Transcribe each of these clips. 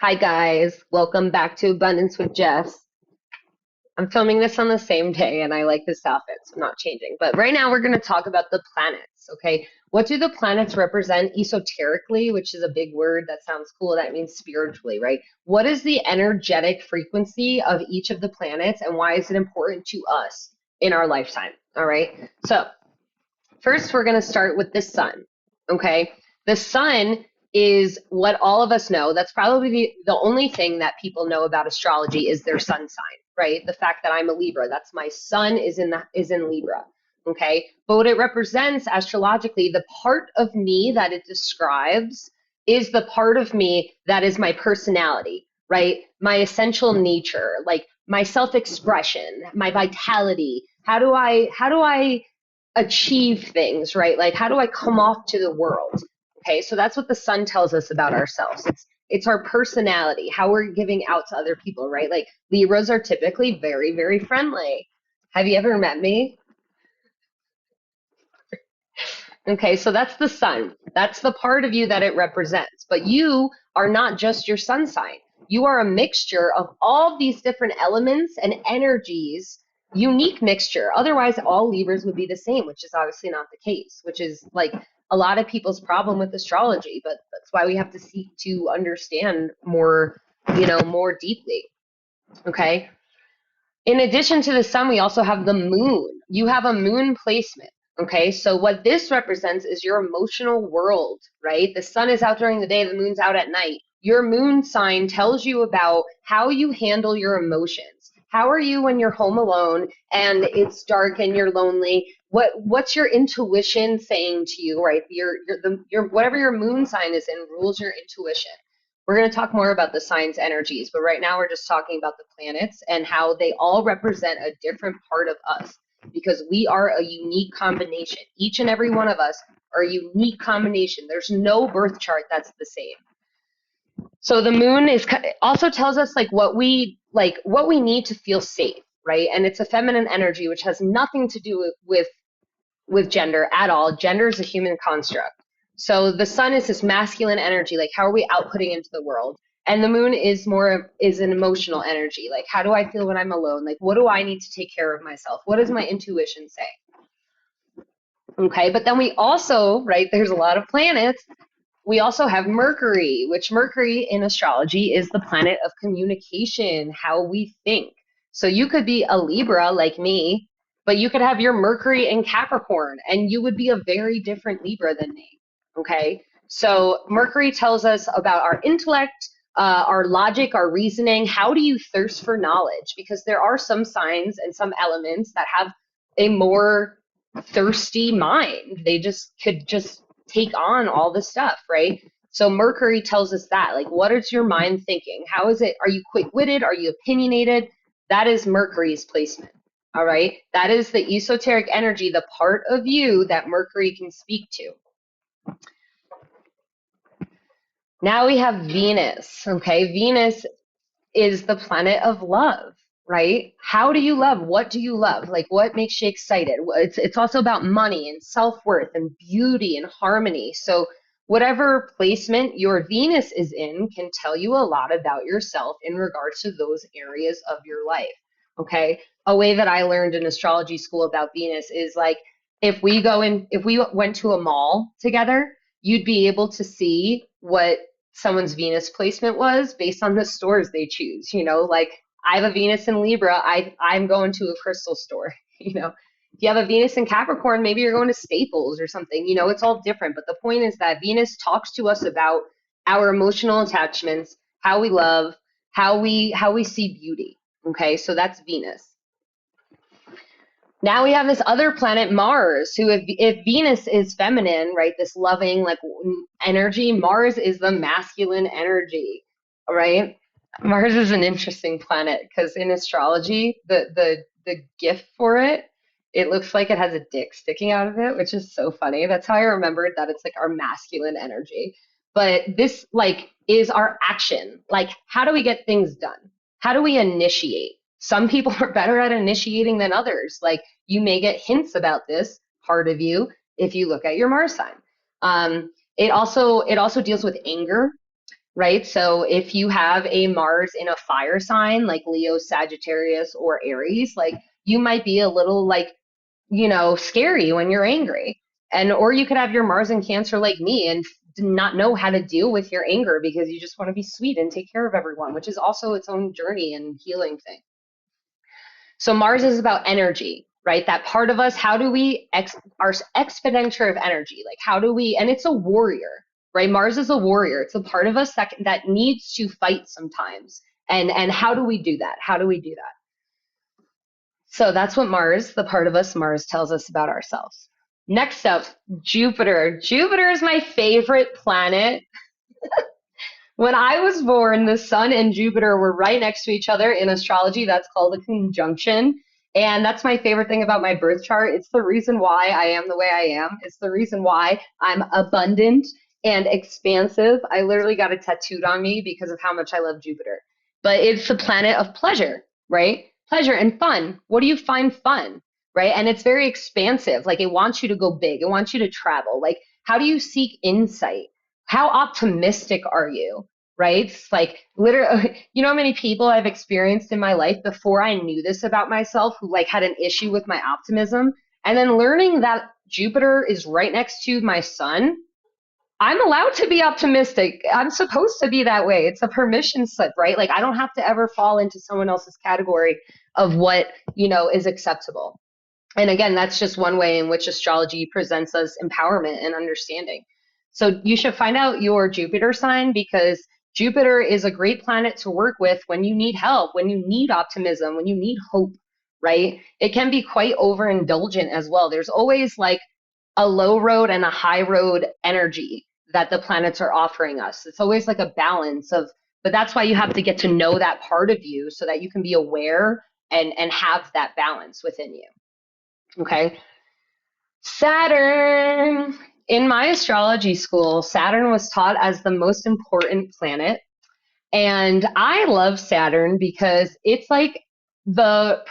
Hi guys, welcome back to Abundance with Jess. I'm filming this on the same day and I like this outfit, so I'm not changing. But right now we're going to talk about the planets, okay? What do the planets represent esoterically, which is a big word that sounds cool, that means spiritually, right? What is the energetic frequency of each of the planets and why is it important to us in our lifetime, all right? So, first, we're going to start with the sun. Okay. The sun is what all of us know. That's probably the only thing that people know about astrology is their sun sign, right? The fact that I'm a Libra, that's my sun is in Libra. Okay. But what it represents astrologically, the part of me that it describes is the part of me that is my personality, right? My essential nature, like my self-expression, my vitality. How do I achieve things, right? Like how do I come off to the world? Okay, so that's what the sun tells us about ourselves. It's our personality, how we're giving out to other people, right? Like Libras are typically very, very friendly. Have you ever met me? Okay, so that's the sun. That's the part of you that it represents. But you are not just your sun sign. You are a mixture of all these different elements and energies, unique mixture. Otherwise, all Libras would be the same, which is obviously not the case, which is like a lot of people's problem with astrology. But that's why we have to seek to understand more, more deeply. Okay. In addition to the sun, we also have the moon. You have a moon placement. Okay, so what this represents is your emotional world, right? The sun is out during the day, the moon's out at night. Your moon sign tells you about how you handle your emotions. How are you when you're home alone and it's dark and you're lonely? What's your intuition saying to you, right? Your whatever your moon sign is in rules your intuition. We're going to talk more about the signs' energies, but right now we're just talking about the planets and how they all represent a different part of us because we are a unique combination. Each and every one of us are a unique combination. There's no birth chart that's the same. So the moon is also tells us what we need to feel safe, right? And it's a feminine energy which has nothing to do with gender at all. Gender is a human construct. So the sun is this masculine energy, like how are we outputting into the world? And the moon is an emotional energy, like how do I feel when I'm alone? Like what do I need to take care of myself? What does my intuition say? Okay, but then we also, right, there's a lot of planets. We also have Mercury, which Mercury in astrology is the planet of communication, how we think. So you could be a Libra like me, but you could have your Mercury in Capricorn and you would be a very different Libra than me. Okay. So Mercury tells us about our intellect, our logic, our reasoning. How do you thirst for knowledge? Because there are some signs and some elements that have a more thirsty mind. They just could just take on all this stuff, right? So Mercury tells us that, like, what is your mind thinking? How is it? Are you quick-witted? Are you opinionated? That is Mercury's placement. All right. That is the esoteric energy, the part of you that Mercury can speak to. Now we have Venus. Okay. Venus is the planet of love, right? How do you love? What do you love? Like what makes you excited? It's also about money and self-worth and beauty and harmony. So whatever placement your Venus is in can tell you a lot about yourself in regards to those areas of your life. Okay? A way that I learned in astrology school about Venus is like if we went to a mall together, you'd be able to see what someone's Venus placement was based on the stores they choose. Like I have a Venus in Libra, I'm going to a crystal store. If you have a Venus in Capricorn, maybe you're going to Staples or something. It's all different. But the point is that Venus talks to us about our emotional attachments, how we love, how we see beauty. Okay, so that's Venus. Now we have this other planet, Mars, who, if Venus is feminine, right, this loving, like energy, Mars is the masculine energy, all right? Mars is an interesting planet because in astrology, the gift for it, it looks like it has a dick sticking out of it, which is so funny. That's how I remembered that it's like our masculine energy. But this like is our action. Like, how do we get things done? How do we initiate? Some people are better at initiating than others. Like you may get hints about this part of you if you look at your Mars sign. It also deals with anger. right? So if you have a Mars in a fire sign like Leo, Sagittarius, or Aries, like you might be a little like, scary when you're angry. And or you could have your Mars in Cancer like me and not know how to deal with your anger because you just want to be sweet and take care of everyone, which is also its own journey and healing thing. So Mars is about energy, right? That part of us, how do we our expenditure of energy? Like how do we, and it's a warrior, right? Mars is a warrior. It's a part of us that needs to fight sometimes. And how do we do that? How do we do that? So that's what Mars, the part of us Mars tells us about ourselves. Next up, Jupiter. Jupiter is my favorite planet. When I was born, the sun and Jupiter were right next to each other in astrology. That's called a conjunction. And that's my favorite thing about my birth chart. It's the reason why I am the way I am. It's the reason why I'm abundant and expansive. I literally got it tattooed on me because of how much I love Jupiter. But it's the planet of pleasure, right? Pleasure and fun. What do you find fun, right? And it's very expansive. Like it wants you to go big. It wants you to travel. Like, how do you seek insight? How optimistic are you? Right? It's like literally, you know how many people I've experienced in my life before I knew this about myself who like had an issue with my optimism. And then learning that Jupiter is right next to my sun, I'm allowed to be optimistic. I'm supposed to be that way. It's a permission slip, right? Like I don't have to ever fall into someone else's category of what, is acceptable. And again, that's just one way in which astrology presents us empowerment and understanding. So you should find out your Jupiter sign because Jupiter is a great planet to work with when you need help, when you need optimism, when you need hope, right? It can be quite overindulgent as well. There's always like a low road and a high road energy that the planets are offering us. It's always like a balance of, but that's why you have to get to know that part of you so that you can be aware and have that balance within you. Okay. Saturn. In my astrology school, Saturn was taught as the most important planet. And I love Saturn because it's like the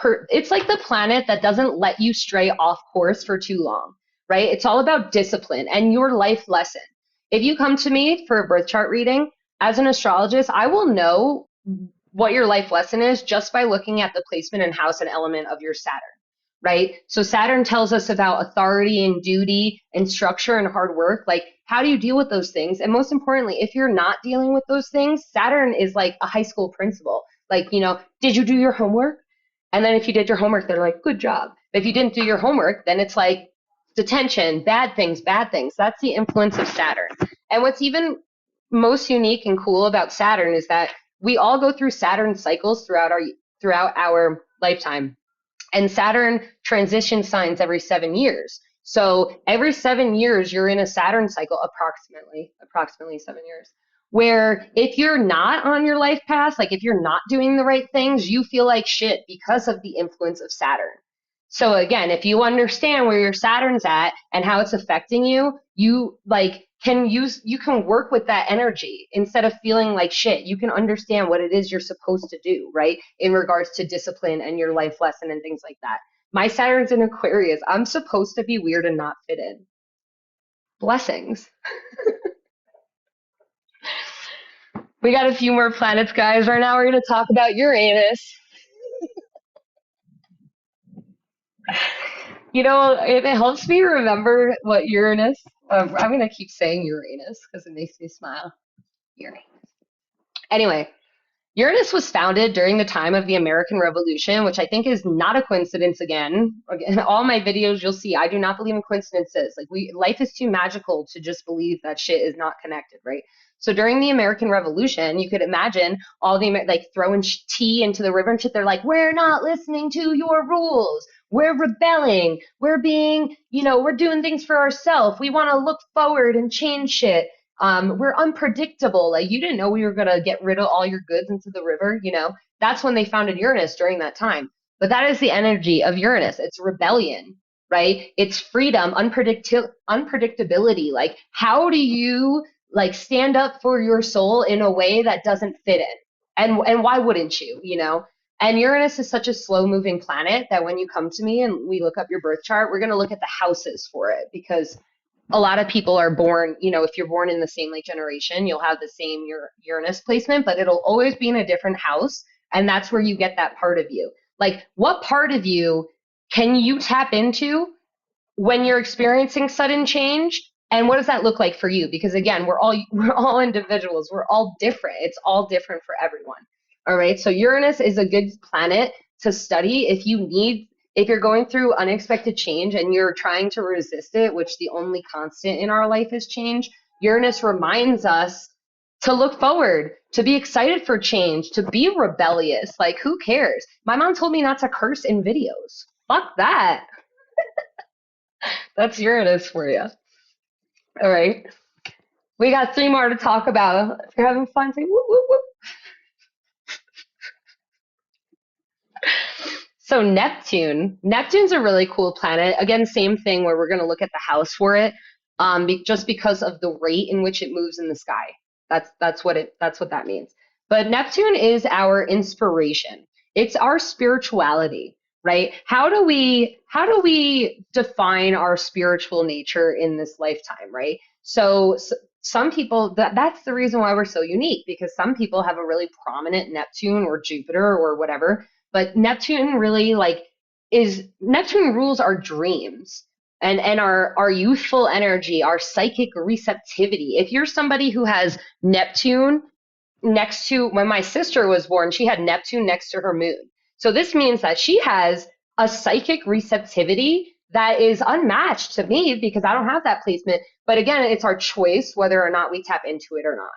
planet that doesn't let you stray off course for too long, right? It's all about discipline and your life lesson. If you come to me for a birth chart reading, as an astrologist, I will know what your life lesson is just by looking at the placement and house and element of your Saturn, right? So Saturn tells us about authority and duty and structure and hard work. Like, how do you deal with those things? And most importantly, if you're not dealing with those things, Saturn is like a high school principal. Like, did you do your homework? And then if you did your homework, they're like, good job. If you didn't do your homework, then it's like detention, bad things, bad things. That's the influence of Saturn. And what's even most unique and cool about Saturn is that we all go through Saturn cycles throughout our lifetime. And Saturn transitions signs every 7 years. So every 7 years, you're in a Saturn cycle, approximately 7 years, where if you're not on your life path, like if you're not doing the right things, you feel like shit because of the influence of Saturn. So again, if you understand where your Saturn's at and how it's affecting you, you like you can work with that energy instead of feeling like shit. You can understand what it is you're supposed to do, right? In regards to discipline and your life lesson and things like that. My Saturn's in Aquarius. I'm supposed to be weird and not fit in. Blessings. We got a few more planets, guys. Right now we're going to talk about Uranus. It helps me remember what Uranus. I'm going to keep saying Uranus because it makes me smile. Uranus. Anyway, Uranus was founded during the time of the American Revolution, which I think is not a coincidence again. In all my videos, you'll see I do not believe in coincidences. Like life is too magical to just believe that shit is not connected, right? So during the American Revolution, you could imagine all the like throwing tea into the river and shit. They're like, we're not listening to your rules. We're rebelling. We're being, we're doing things for ourselves. We want to look forward and change shit. We're unpredictable. Like you didn't know we were going to get rid of all your goods into the river, That's when they founded Uranus during that time. But that is the energy of Uranus. It's rebellion, right? It's freedom, unpredictability. Like how do you like stand up for your soul in a way that doesn't fit in? And why wouldn't you? And Uranus is such a slow moving planet that when you come to me and we look up your birth chart, we're going to look at the houses for it because a lot of people are born, if you're born in the same like generation, you'll have the same Uranus placement, but it'll always be in a different house. And that's where you get that part of you. Like, what part of you can you tap into when you're experiencing sudden change? And what does that look like for you? Because again, we're all individuals. We're all different. It's all different for everyone. All right. So Uranus is a good planet to study if you're going through unexpected change and you're trying to resist it, which the only constant in our life is change. Uranus reminds us to look forward, to be excited for change, to be rebellious. Like, who cares? My mom told me not to curse in videos. Fuck that. That's Uranus for you. All right. We got three more to talk about. If you're having fun, say whoop, whoop, whoop. So Neptune's a really cool planet. Again, same thing where we're going to look at the house for it, just because of the rate in which it moves in the sky. That's what that means. But Neptune is our inspiration. It's our spirituality, right? How do we define our spiritual nature in this lifetime, right? So some people that's the reason why we're so unique, because some people have a really prominent Neptune or Jupiter or whatever, but Neptune rules our dreams and our youthful energy, our psychic receptivity. If you're somebody who has Neptune next to, when my sister was born, she had Neptune next to her moon. So this means that she has a psychic receptivity that is unmatched to me because I don't have that placement. But again, it's our choice whether or not we tap into it or not.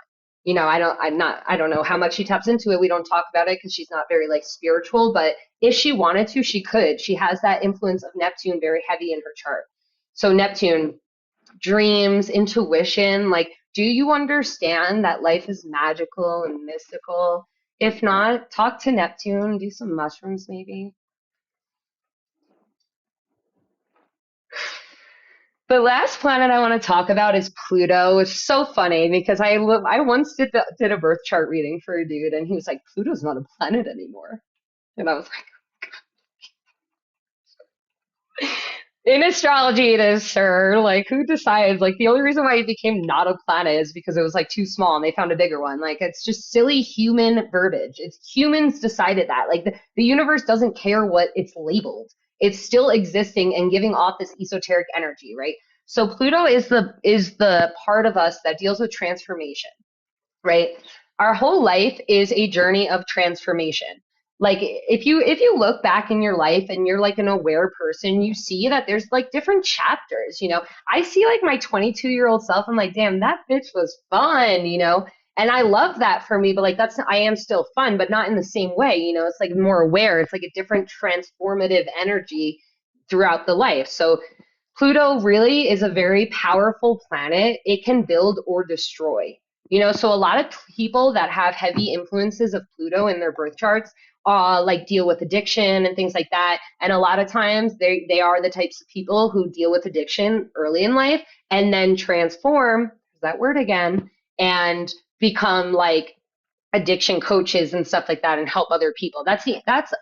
I don't know how much she taps into it. We don't talk about it because she's not very like spiritual, but if she wanted to, she could. She has that influence of Neptune very heavy in her chart. So Neptune, dreams, intuition, like, do you understand that life is magical and mystical? If not, talk to Neptune, do some mushrooms maybe. The last planet I want to talk about is Pluto. It's so funny because I once did a birth chart reading for a dude, and he was like, Pluto's not a planet anymore. And I was like, in astrology it is, sir. Like, who decides? Like, the only reason why it became not a planet is because it was like too small and they found a bigger one. Like, it's just silly human verbiage. It's humans decided that. Like, the universe doesn't care what it's labeled. It's still existing and giving off this esoteric energy, right? So Pluto is the part of us that deals with transformation, right? Our whole life is a journey of transformation. Like, if you look back in your life and you're like an aware person, you see that there's like different chapters, I see like my 22-year-old self. I'm like, damn, that bitch was fun. And I love that for me, but like I am still fun, but not in the same way. It's like more aware. It's like a different transformative energy throughout the life. So Pluto really is a very powerful planet. It can build or destroy. So a lot of people that have heavy influences of Pluto in their birth charts like deal with addiction and things like that. And a lot of times they are the types of people who deal with addiction early in life and then transform, that word again, and become like addiction coaches and stuff like that and help other people. That's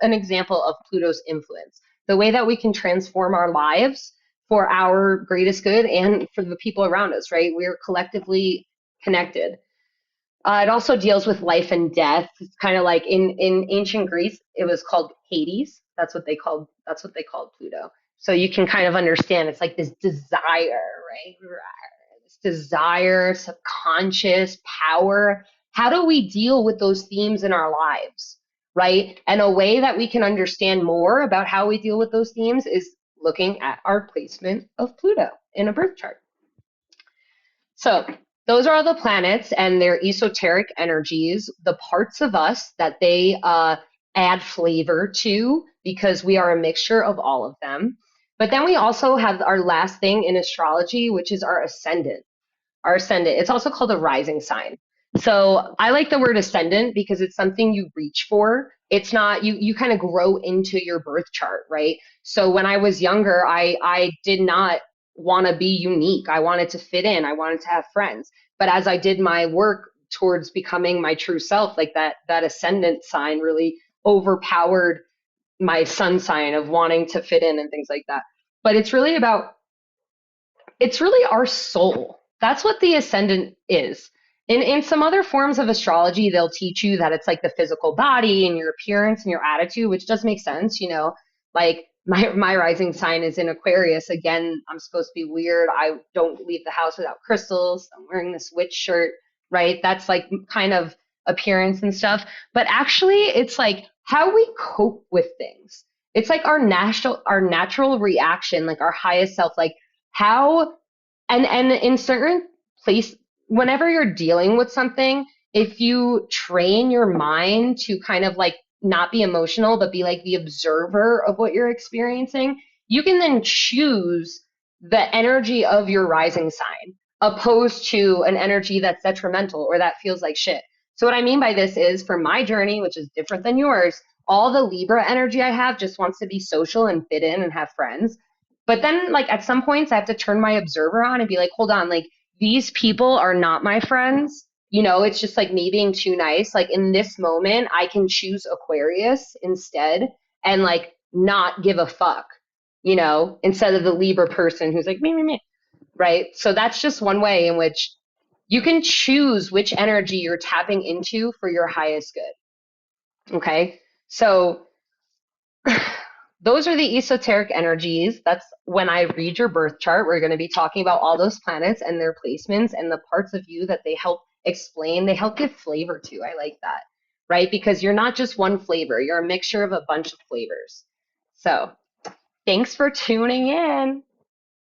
an example of Pluto's influence. The way that we can transform our lives for our greatest good and for the people around us, right? We're collectively connected. It also deals with life and death. It's kind of like in ancient Greece, it was called Hades. That's what they called Pluto. So you can kind of understand it's like this desire, right? This desire, subconscious power. How do we deal with those themes in our lives, right? And a way that we can understand more about how we deal with those themes is looking at our placement of Pluto in a birth chart. So those are all the planets and their esoteric energies, the parts of us that they add flavor to, because we are a mixture of all of them. But then we also have our last thing in astrology, which is our ascendant. Our ascendant. It's also called a rising sign. So I like the word ascendant because it's something you reach for. It's not you kind of grow into your birth chart, right? So when I was younger, I did not want to be unique. I wanted to fit in. I wanted to have friends. But as I did my work towards becoming my true self, like that ascendant sign really overpowered my sun sign of wanting to fit in and things like that. But it's really about It's really our soul. That's what the ascendant is. In some other forms of astrology, they'll teach you that it's like the physical body and your appearance and your attitude, which does make sense, you know. Like my rising sign is in Aquarius. Again, I'm supposed to be weird. I don't leave the house without crystals. I'm wearing this witch shirt, right? That's like kind of appearance and stuff. But actually, it's like how we cope with things. It's like our natural reaction, like our highest self, like how and in certain place, whenever you're dealing with something, if you train your mind to kind of like not be emotional but be like the observer of what you're experiencing, you can then choose the energy of your rising sign opposed to an energy that's detrimental or that feels like shit. So what I mean by this is for my journey, which is different than yours, all the Libra energy I have just wants to be social and fit in and have friends. But then, like, at some points, I have to turn my observer on and be like, hold on, like, these people are not my friends. You know, it's just like me being too nice. Like, in this moment, I can choose Aquarius instead and, like, not give a fuck, you know, instead of the Libra person who's like, me, right? So that's just one way in which you can choose which energy you're tapping into for your highest good. Okay. So those are the esoteric energies. That's when I read your birth chart. We're going to be talking about all those planets and their placements and the parts of you that they help explain, they help give flavor to. I like that, right? Because you're not just one flavor, you're a mixture of a bunch of flavors. So thanks for tuning in.